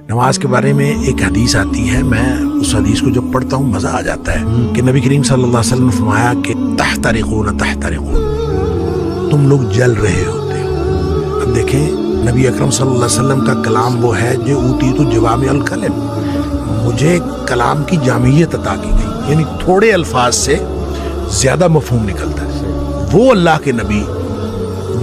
نماز کے بارے میں ایک حدیث آتی ہے، میں اس حدیث کو جب پڑھتا ہوں مزہ آ جاتا ہے کہ نبی کریم صلی اللہ علیہ وسلم نے فرمایا کہ تحترقون تحترقون، تم لوگ جل رہے ہوتے ہو۔ اب دیکھیں نبی اکرم صلی اللہ علیہ وسلم کا کلام وہ ہے جو اوتیت جوامع الکلم، مجھے کلام کی جامعیت عطا کی گئی، یعنی تھوڑے الفاظ سے زیادہ مفہوم نکلتا ہے۔ وہ اللہ کے نبی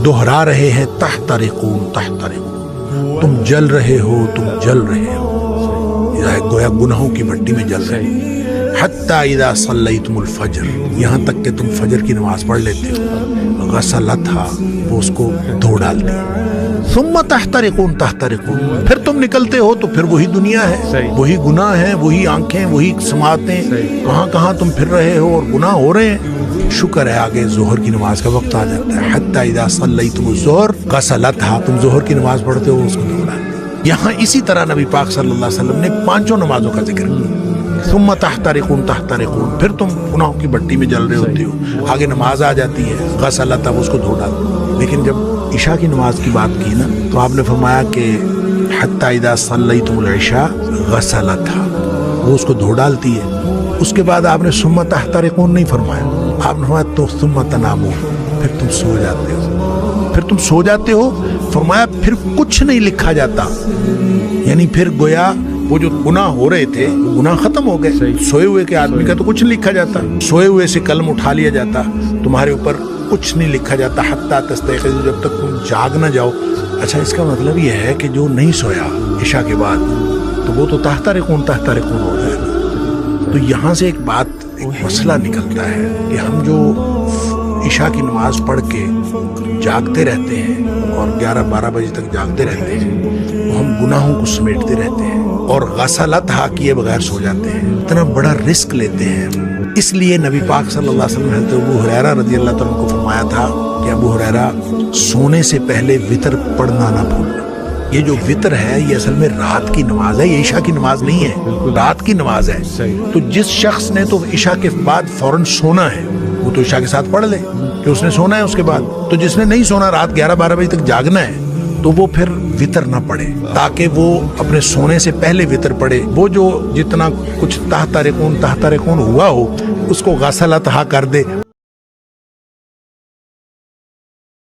دہرا رہے ہیں تحترقون تحترقون، تم جل رہے ہو، تم جل رہے ہو، گویا گناہوں کی بھٹی میں جل رہے ہو۔ حتی اذا صلیتم الفجر، یہاں تک کہ تم فجر کی نماز پڑھ لیتے ہو، غسلتھا، وہ اس کو دھو ڈالتے ہیں، ثم تحترقون تحترقون، پھر تم نکلتے ہو تو پھر وہی دنیا ہے، وہی گناہ ہے، وہی آنکھیں، وہی سماعتیں، کہاں کہاں تم پھر رہے ہو اور گناہ ہو رہے ہیں۔ شکر ہے آگے ظہر کی نماز کا وقت آ جاتا ہے، حتی اذا صلیتم الظہر غسلتھا، تم ظہر کی نماز پڑھتے ہو اس کو دھو ڈالتے ہیں۔ یہاں اسی طرح نبی پاک صلی اللہ علیہ وسلم نے پانچوں نمازوں کا ذکر کیا، ثم تحترقون تحترقون، پھر تم گناہوں کی بھٹی میں جل رہے ہوتے ہو، آگے نماز آ جاتی ہے، غسلتھا، اس کو دھو ڈالتے ہیں۔ لیکن جب عشاء کی نماز کی بات کی نا تو آپ نے فرمایا کہ حتی اذا صلیتم العشاء غسلتھا، وہ اس کو دھو ڈالتی ہے۔ اس کے بعد آپ نے ثم تحترقون نہیں فرمایا، آپ نے فرمایا تو ثم تنامون، پھر تم سو جاتے ہو، پھر تم سو جاتے ہو، فرمایا پھر کچھ نہیں لکھا جاتا، یعنی پھر گویا وہ جو گناہ ہو رہے تھے وہ گناہ ختم ہو گئے۔ سوئے ہوئے کے آدمی کا تو کچھ نہیں لکھا جاتا، سوئے ہوئے سے قلم اٹھا لیا جاتا، تمہارے اوپر کچھ نہیں لکھا جاتا حتی تستيقظوا، جب تک تم جاگ نہ جاؤ۔ اچھا اس کا مطلب یہ ہے کہ جو نہیں سویا عشاء کے بعد تو وہ تو تحترقون تحترقون ہو جائے گا۔ تو یہاں سے ایک بات، ایک مسئلہ نکلتا ہے کہ ہم جو عشاء کی نماز پڑھ کے جاگتے رہتے ہیں اور 11-12 بجے تک جاگتے رہتے ہیں، وہ ہم گناہوں کو سمیٹتے رہتے ہیں اور غسلتھا کیے بغیر سو جاتے ہیں، اتنا بڑا رسک لیتے ہیں۔ اس لیے نبی پاک صلی اللہ علیہ وسلم نے حضرت ابو ہریرہ رضی اللہ تعالیٰ عنہ کو فرمایا تھا کہ ابو ہریرہ سونے سے پہلے وتر پڑھنا نہ بھولنا۔ یہ جو وتر ہے یہ اصل میں رات کی نماز ہے، یہ عشاء کی نماز نہیں ہے، رات کی نماز ہے۔ تو جس شخص نے تو عشاء کے بعد فوراً سونا ہے وہ تو عشاء کے ساتھ پڑھ لے کہ اس نے سونا ہے اس کے بعد، تو جس نے نہیں سونا، رات 11-12 بجے تک جاگنا ہے، تو وہ پھر وتر نہ پڑھے تاکہ وہ اپنے سونے سے پہلے وتر پڑھے، وہ جو جتنا کچھ تحترقون تحترقون ہوا ہو اس کو غسلتھا کر دے